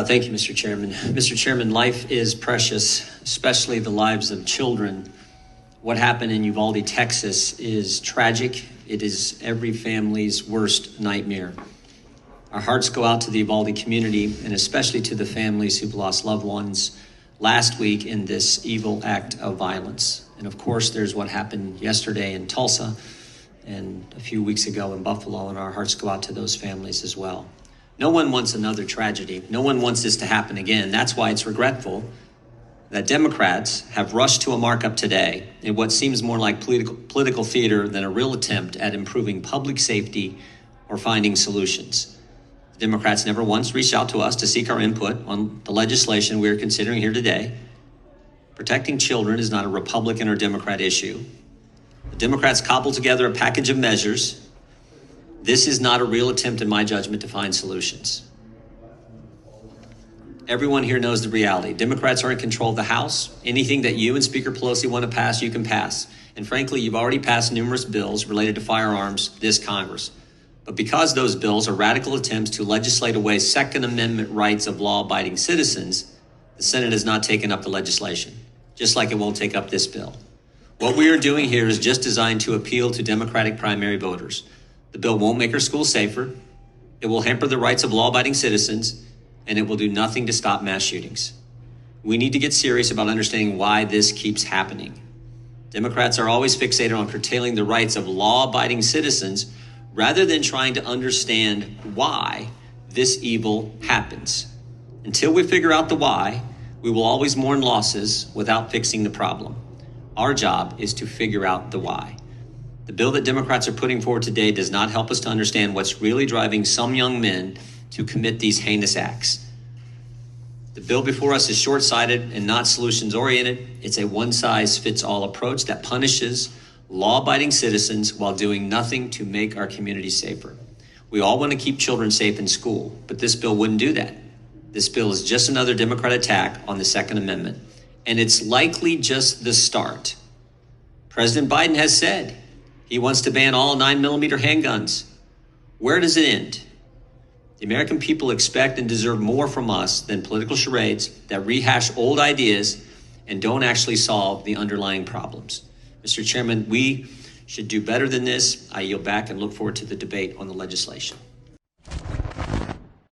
Thank you, Mr. Chairman. Mr. Chairman, life is precious, especially the lives of children. What happened in Uvalde, Texas is tragic. It is every family's worst nightmare. Our hearts go out to the Uvalde community and especially to the families who've lost loved ones last week in this evil act of violence. And of course, there's what happened yesterday in Tulsa and a few weeks ago in Buffalo, and our hearts go out to those families as well. No one wants another tragedy. No one wants this to happen again. That's why it's regretful that Democrats have rushed to a markup today in what seems more like political theater than a real attempt at improving public safety or finding solutions. The Democrats never once reached out to us to seek our input on the legislation we are considering here today. Protecting children is not a Republican or Democrat issue. The Democrats cobbled together a package of measures. This is not a real attempt, in my judgment, to find solutions. Everyone here knows the reality. Democrats are in control of the House. Anything that you and Speaker Pelosi want to pass, you can pass. And frankly, you've already passed numerous bills related to firearms this Congress. But because those bills are radical attempts to legislate away Second Amendment rights of law-abiding citizens, the Senate has not taken up the legislation, just like it won't take up this bill. What we are doing here is just designed to appeal to Democratic primary voters. The bill won't make our schools safer. It will hamper the rights of law-abiding citizens, and it will do nothing to stop mass shootings. We need to get serious about understanding why this keeps happening. Democrats are always fixated on curtailing the rights of law-abiding citizens rather than trying to understand why this evil happens. Until we figure out the why, we will always mourn losses without fixing the problem. Our job is to figure out the why. The bill that Democrats are putting forward today does not help us to understand what's really driving some young men to commit these heinous acts. The bill before us is short-sighted and not solutions-oriented. It's a one-size-fits-all approach that punishes law-abiding citizens while doing nothing to make our community safer. We all want to keep children safe in school, but this bill wouldn't do that. This bill is just another Democrat attack on the Second Amendment, and it's likely just the start. President Biden has said he wants to ban all 9mm handguns. Where does it end? The American people expect and deserve more from us than political charades that rehash old ideas and don't actually solve the underlying problems. Mr. Chairman, we should do better than this. I yield back and look forward to the debate on the legislation.